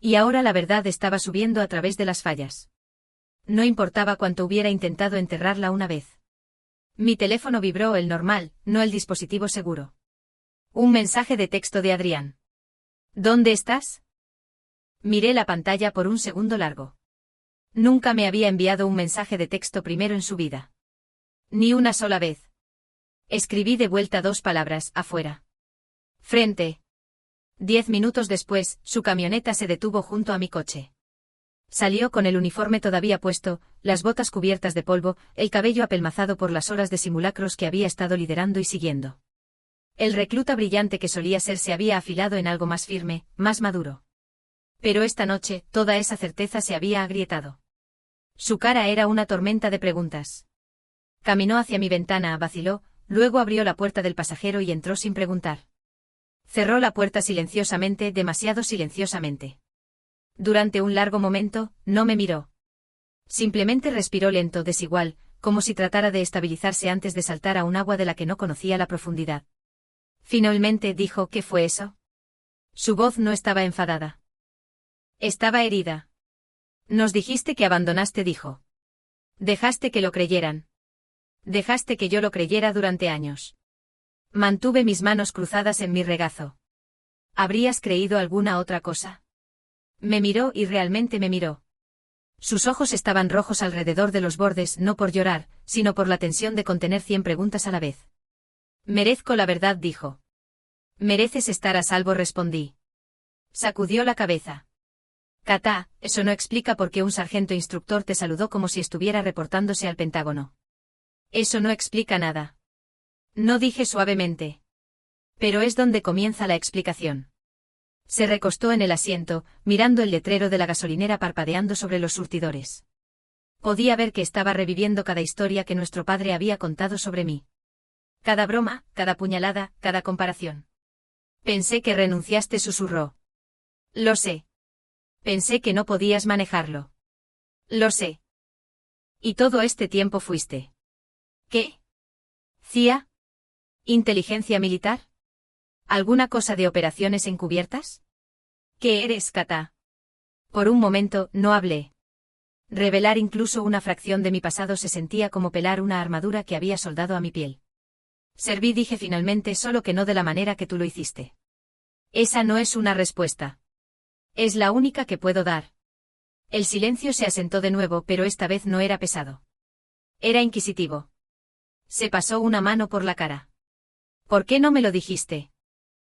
Y ahora la verdad estaba subiendo a través de las fallas. No importaba cuánto hubiera intentado enterrarla una vez. Mi teléfono vibró, el normal, no el dispositivo seguro. Un mensaje de texto de Adrián. ¿Dónde estás? Miré la pantalla por un segundo largo. Nunca me había enviado un mensaje de texto primero en su vida. Ni una sola vez. Escribí de vuelta 2 palabras: afuera. Frente. 10 minutos después, su camioneta se detuvo junto a mi coche. Salió con el uniforme todavía puesto, las botas cubiertas de polvo, el cabello apelmazado por las horas de simulacros que había estado liderando y siguiendo. El recluta brillante que solía ser se había afilado en algo más firme, más maduro. Pero esta noche, toda esa certeza se había agrietado. Su cara era una tormenta de preguntas. Caminó hacia mi ventana, vaciló, luego abrió la puerta del pasajero y entró sin preguntar. Cerró la puerta silenciosamente, demasiado silenciosamente. Durante un largo momento, no me miró. Simplemente respiró lento, desigual, como si tratara de estabilizarse antes de saltar a un agua de la que no conocía la profundidad. Finalmente dijo: ¿qué fue eso? Su voz no estaba enfadada. Estaba herida. Nos dijiste que abandonaste, dijo. Dejaste que lo creyeran. Dejaste que yo lo creyera durante años. Mantuve mis manos cruzadas en mi regazo. ¿Habrías creído alguna otra cosa? Me miró y realmente me miró. Sus ojos estaban rojos alrededor de los bordes, no por llorar, sino por la tensión de contener 100 preguntas a la vez. Merezco la verdad, dijo. Mereces estar a salvo, respondí. Sacudió la cabeza. Katá, eso no explica por qué un sargento instructor te saludó como si estuviera reportándose al Pentágono. Eso no explica nada. No, dije suavemente. Pero es donde comienza la explicación. Se recostó en el asiento, mirando el letrero de la gasolinera parpadeando sobre los surtidores. Podía ver que estaba reviviendo cada historia que nuestro padre había contado sobre mí. Cada broma, cada puñalada, cada comparación. Pensé que renunciaste, susurró. Lo sé. Pensé que no podías manejarlo. Lo sé. Y todo este tiempo fuiste. ¿Qué? ¿CIA? ¿Inteligencia militar? ¿Alguna cosa de operaciones encubiertas? ¿Qué eres, Katá? Por un momento, no hablé. Revelar incluso una fracción de mi pasado se sentía como pelar una armadura que había soldado a mi piel. Serví, dije finalmente, solo que no de la manera que tú lo hiciste. Esa no es una respuesta. Es la única que puedo dar. El silencio se asentó de nuevo, pero esta vez no era pesado. Era inquisitivo. Se pasó una mano por la cara. ¿Por qué no me lo dijiste?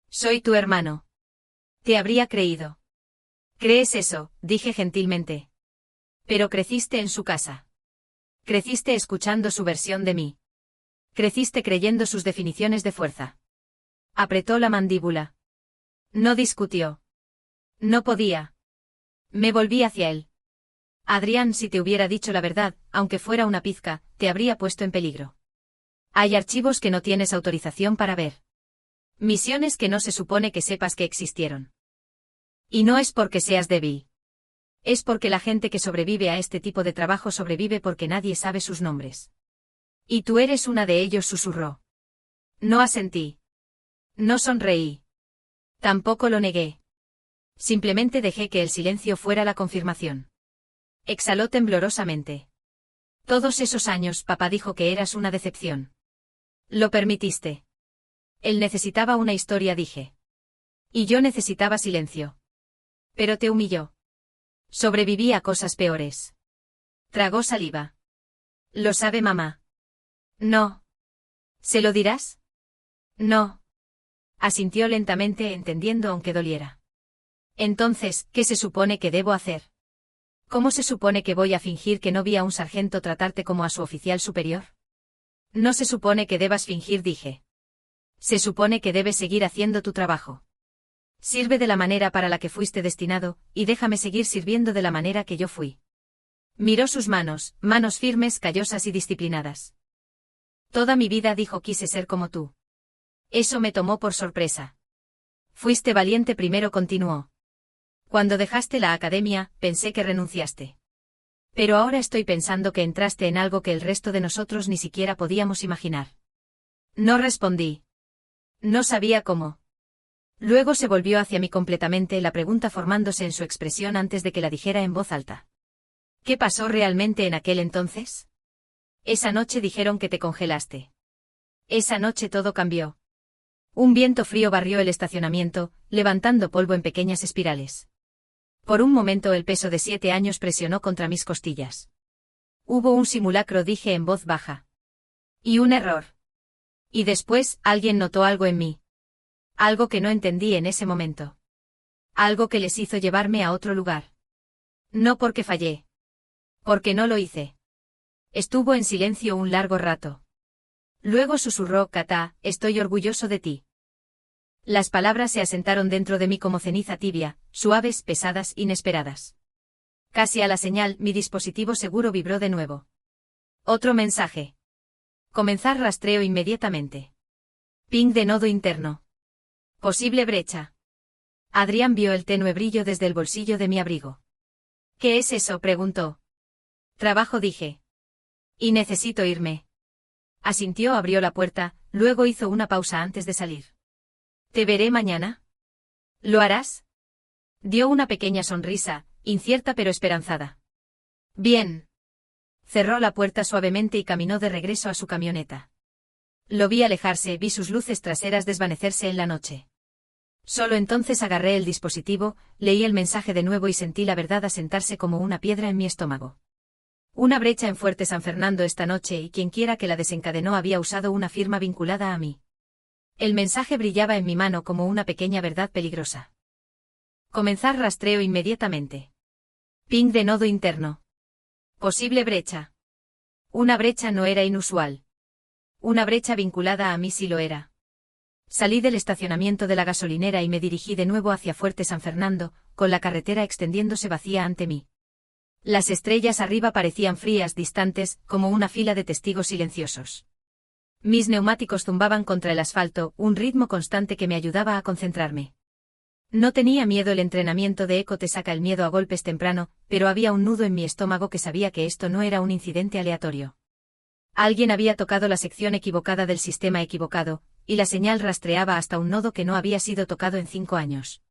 Soy tu hermano. Te habría creído. ¿Crees eso?, dije gentilmente. Pero creciste en su casa. Creciste escuchando su versión de mí. Creciste creyendo sus definiciones de fuerza. Apretó la mandíbula. No discutió. No podía. Me volví hacia él. Adrián, si te hubiera dicho la verdad, aunque fuera una pizca, te habría puesto en peligro. Hay archivos que no tienes autorización para ver. Misiones que no se supone que sepas que existieron. Y no es porque seas débil. Es porque la gente que sobrevive a este tipo de trabajo sobrevive porque nadie sabe sus nombres. Y tú eres una de ellos, susurró. No asentí. No sonreí. Tampoco lo negué. Simplemente dejé que el silencio fuera la confirmación. Exhaló temblorosamente. Todos esos años papá dijo que eras una decepción. Lo permitiste. Él necesitaba una historia, dije. Y yo necesitaba silencio. Pero te humilló. Sobreviví a cosas peores. Tragó saliva. ¿Lo sabe mamá? No. ¿Se lo dirás? No. Asintió lentamente, entendiendo aunque doliera. Entonces, ¿qué se supone que debo hacer? ¿Cómo se supone que voy a fingir que no vi a un sargento tratarte como a su oficial superior? No se supone que debas fingir, dije. Se supone que debes seguir haciendo tu trabajo. Sirve de la manera para la que fuiste destinado, y déjame seguir sirviendo de la manera que yo fui. Miró sus manos, manos firmes, callosas y disciplinadas. Toda mi vida, dijo, quise ser como tú. Eso me tomó por sorpresa. Fuiste valiente primero, continuó. Cuando dejaste la academia, pensé que renunciaste. Pero ahora estoy pensando que entraste en algo que el resto de nosotros ni siquiera podíamos imaginar. No respondí. No sabía cómo. Luego se volvió hacia mí completamente, la pregunta formándose en su expresión antes de que la dijera en voz alta. ¿Qué pasó realmente en aquel entonces? Esa noche dijeron que te congelaste. Esa noche todo cambió. Un viento frío barrió el estacionamiento, levantando polvo en pequeñas espirales. Por un momento el peso de 7 años presionó contra mis costillas. Hubo un simulacro, dije en voz baja. Y un error. Y después, alguien notó algo en mí. Algo que no entendí en ese momento. Algo que les hizo llevarme a otro lugar. No porque fallé. Porque no lo hice. Estuvo en silencio un largo rato. Luego susurró, Kata, estoy orgulloso de ti. Las palabras se asentaron dentro de mí como ceniza tibia, suaves, pesadas, inesperadas. Casi a la señal, mi dispositivo seguro vibró de nuevo. Otro mensaje. Comenzar rastreo inmediatamente. Ping de nodo interno. Posible brecha. Adrián vio el tenue brillo desde el bolsillo de mi abrigo. ¿Qué es eso?, preguntó. Trabajo, dije. Y necesito irme. Asintió, abrió la puerta, luego hizo una pausa antes de salir. ¿Te veré mañana? ¿Lo harás? Dio una pequeña sonrisa, incierta pero esperanzada. Bien. Cerró la puerta suavemente y caminó de regreso a su camioneta. Lo vi alejarse, vi sus luces traseras desvanecerse en la noche. Solo entonces agarré el dispositivo, leí el mensaje de nuevo y sentí la verdad asentarse como una piedra en mi estómago. Una brecha en Fuerte San Fernando esta noche, y quienquiera que la desencadenó había usado una firma vinculada a mí. El mensaje brillaba en mi mano como una pequeña verdad peligrosa. Comenzar rastreo inmediatamente. Ping de nodo interno. Posible brecha. Una brecha no era inusual. Una brecha vinculada a mí sí lo era. Salí del estacionamiento de la gasolinera y me dirigí de nuevo hacia Fuerte San Fernando, con la carretera extendiéndose vacía ante mí. Las estrellas arriba parecían frías, distantes, como una fila de testigos silenciosos. Mis neumáticos zumbaban contra el asfalto, un ritmo constante que me ayudaba a concentrarme. No tenía miedo, el entrenamiento de Eco te saca el miedo a golpes temprano, pero había un nudo en mi estómago que sabía que esto no era un incidente aleatorio. Alguien había tocado la sección equivocada del sistema equivocado, y la señal rastreaba hasta un nodo que no había sido tocado en 5 años.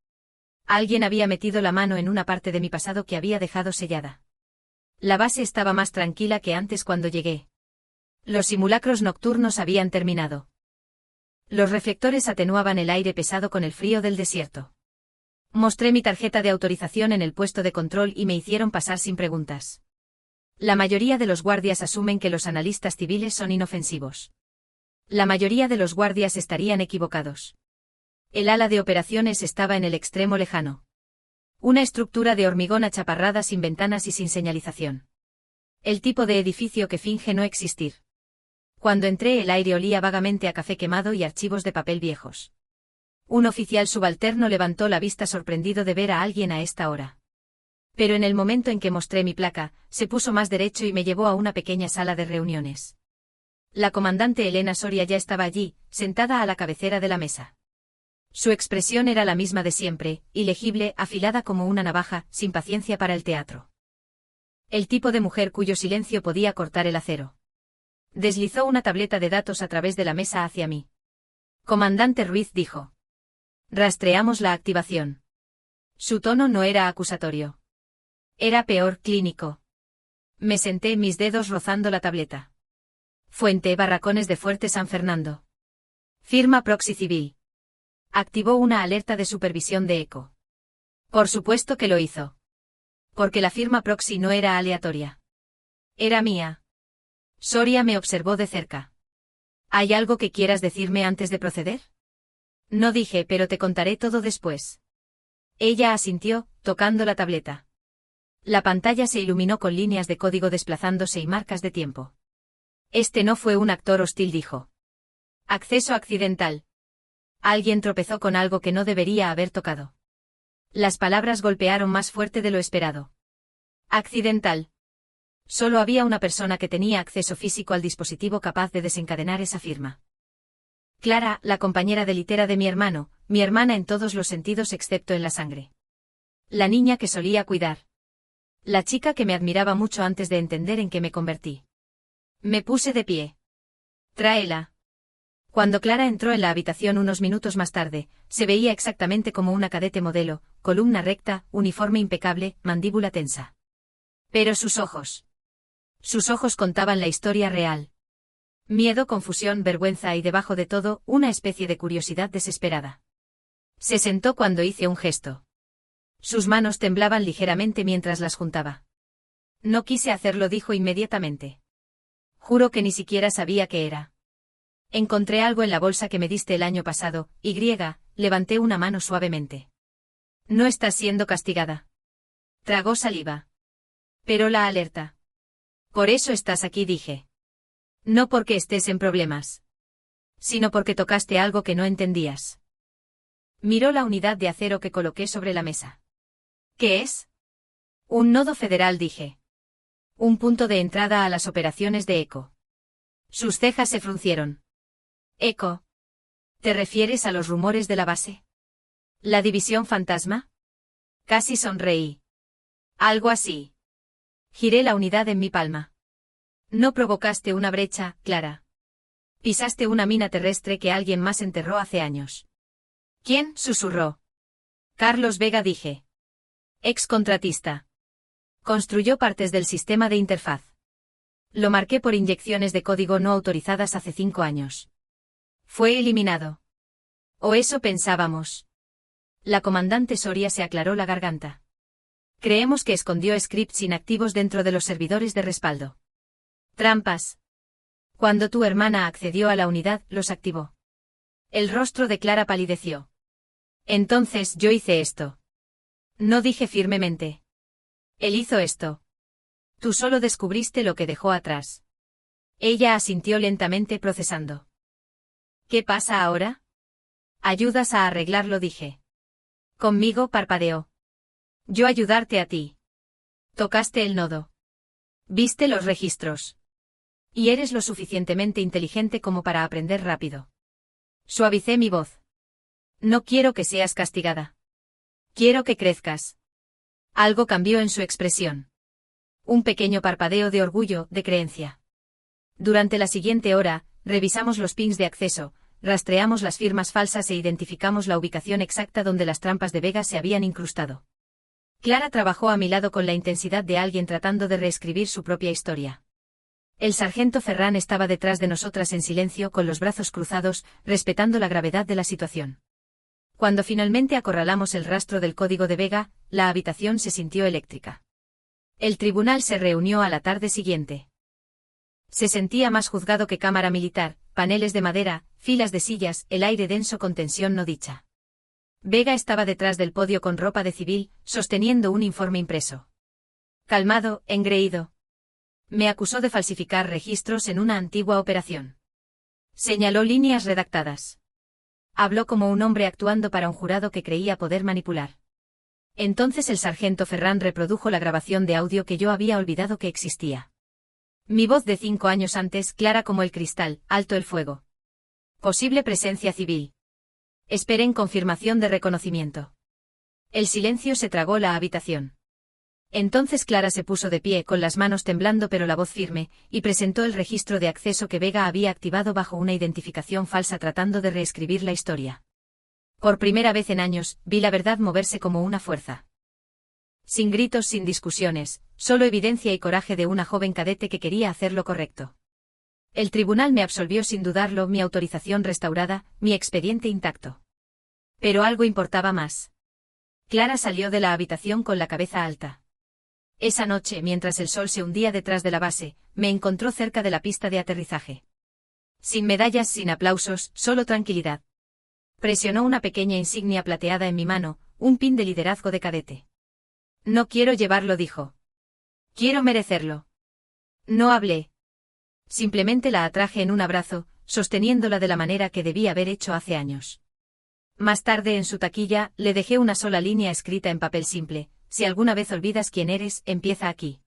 Alguien había metido la mano en una parte de mi pasado que había dejado sellada. La base estaba más tranquila que antes cuando llegué. Los simulacros nocturnos habían terminado. Los reflectores atenuaban el aire pesado con el frío del desierto. Mostré mi tarjeta de autorización en el puesto de control y me hicieron pasar sin preguntas. La mayoría de los guardias asumen que los analistas civiles son inofensivos. La mayoría de los guardias estarían equivocados. El ala de operaciones estaba en el extremo lejano. Una estructura de hormigón achaparrada sin ventanas y sin señalización. El tipo de edificio que finge no existir. Cuando entré el aire olía vagamente a café quemado y archivos de papel viejos. Un oficial subalterno levantó la vista sorprendido de ver a alguien a esta hora. Pero en el momento en que mostré mi placa, se puso más derecho y me llevó a una pequeña sala de reuniones. La comandante Elena Soria ya estaba allí, sentada a la cabecera de la mesa. Su expresión era la misma de siempre, ilegible, afilada como una navaja, sin paciencia para el teatro. El tipo de mujer cuyo silencio podía cortar el acero. Deslizó una tableta de datos a través de la mesa hacia mí. Comandante Ruiz, dijo. Rastreamos la activación. Su tono no era acusatorio. Era peor, clínico. Me senté, mis dedos rozando la tableta. Fuente: Barracones de Fuerte San Fernando. Firma Proxy Civil. Activó una alerta de supervisión de Eco. Por supuesto que lo hizo. Porque la firma proxy no era aleatoria. Era mía. Soria me observó de cerca. ¿Hay algo que quieras decirme antes de proceder? No dije, pero te contaré todo después. Ella asintió, tocando la tableta. La pantalla se iluminó con líneas de código desplazándose y marcas de tiempo. Este no fue un actor hostil, dijo. Acceso accidental. Alguien tropezó con algo que no debería haber tocado. Las palabras golpearon más fuerte de lo esperado. Accidental. Solo había una persona que tenía acceso físico al dispositivo capaz de desencadenar esa firma. Clara, la compañera de litera de mi hermana en todos los sentidos excepto en la sangre. La niña que solía cuidar. La chica que me admiraba mucho antes de entender en qué me convertí. Me puse de pie. Tráela. Cuando Clara entró en la habitación unos minutos más tarde, se veía exactamente como una cadete modelo, columna recta, uniforme impecable, mandíbula tensa. Pero sus ojos. Sus ojos contaban la historia real. Miedo, confusión, vergüenza y debajo de todo, una especie de curiosidad desesperada. Se sentó cuando hice un gesto. Sus manos temblaban ligeramente mientras las juntaba. No quise hacerlo, dijo inmediatamente. Juro que ni siquiera sabía qué era. Encontré algo en la bolsa que me diste el año pasado, levanté una mano suavemente. No estás siendo castigada. Tragó saliva. Pero la alerta. Por eso estás aquí, dije. No porque estés en problemas. Sino porque tocaste algo que no entendías. Miró la unidad de acero que coloqué sobre la mesa. ¿Qué es? Un nodo federal, dije. Un punto de entrada a las operaciones de ECO. Sus cejas se fruncieron. ¿ECO? ¿Te refieres a los rumores de la base? ¿La división fantasma? Casi sonreí. Algo así. Giré la unidad en mi palma. No provocaste una brecha, Clara. Pisaste una mina terrestre que alguien más enterró hace años. ¿Quién? Susurró. Carlos Vega, dije. Ex-contratista. Construyó partes del sistema de interfaz. Lo marqué por inyecciones de código no autorizadas hace 5 años. Fue eliminado. O eso pensábamos. La comandante Soria se aclaró la garganta. Creemos que escondió scripts inactivos dentro de los servidores de respaldo. Trampas. Cuando tu hermana accedió a la unidad, los activó. El rostro de Clara palideció. Entonces yo hice esto. No, dije firmemente. Él hizo esto. Tú solo descubriste lo que dejó atrás. Ella asintió lentamente, procesando. ¿Qué pasa ahora? Ayudas a arreglarlo, dije. Conmigo, parpadeó. Yo ayudarte a ti. Tocaste el nodo. Viste los registros. Y eres lo suficientemente inteligente como para aprender rápido. Suavicé mi voz. No quiero que seas castigada. Quiero que crezcas. Algo cambió en su expresión. Un pequeño parpadeo de orgullo, de creencia. Durante la siguiente hora, revisamos los pings de acceso, rastreamos las firmas falsas e identificamos la ubicación exacta donde las trampas de Vega se habían incrustado. Clara trabajó a mi lado con la intensidad de alguien tratando de reescribir su propia historia. El sargento Ferran estaba detrás de nosotras en silencio, con los brazos cruzados, respetando la gravedad de la situación. Cuando finalmente acorralamos el rastro del código de Vega, la habitación se sintió eléctrica. El tribunal se reunió a la tarde siguiente. Se sentía más juzgado que cámara militar, paneles de madera, filas de sillas, el aire denso con tensión no dicha. Vega estaba detrás del podio con ropa de civil, sosteniendo un informe impreso. Calmado, engreído. Me acusó de falsificar registros en una antigua operación. Señaló líneas redactadas. Habló como un hombre actuando para un jurado que creía poder manipular. Entonces el sargento Ferran reprodujo la grabación de audio que yo había olvidado que existía. Mi voz de 5 años antes, clara como el cristal, alto el fuego. Posible presencia civil. Esperen confirmación de reconocimiento. El silencio se tragó la habitación. Entonces Clara se puso de pie, con las manos temblando pero la voz firme, y presentó el registro de acceso que Vega había activado bajo una identificación falsa tratando de reescribir la historia. Por primera vez en años, vi la verdad moverse como una fuerza. Sin gritos, sin discusiones, solo evidencia y coraje de una joven cadete que quería hacer lo correcto. El tribunal me absolvió sin dudarlo, mi autorización restaurada, mi expediente intacto. Pero algo importaba más. Clara salió de la habitación con la cabeza alta. Esa noche, mientras el sol se hundía detrás de la base, me encontró cerca de la pista de aterrizaje. Sin medallas, sin aplausos, solo tranquilidad. Presionó una pequeña insignia plateada en mi mano, un pin de liderazgo de cadete. No quiero llevarlo, dijo. Quiero merecerlo. No hablé. Simplemente la atraje en un abrazo, sosteniéndola de la manera que debía haber hecho hace años. Más tarde en su taquilla, le dejé una sola línea escrita en papel simple: si alguna vez olvidas quién eres, empieza aquí.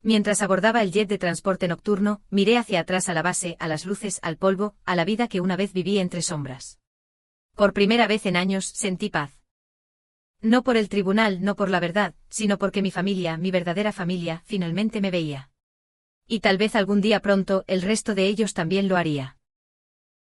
Mientras abordaba el jet de transporte nocturno, miré hacia atrás a la base, a las luces, al polvo, a la vida que una vez viví entre sombras. Por primera vez en años, sentí paz. No por el tribunal, no por la verdad, sino porque mi familia, mi verdadera familia, finalmente me veía. Y tal vez algún día pronto, el resto de ellos también lo haría.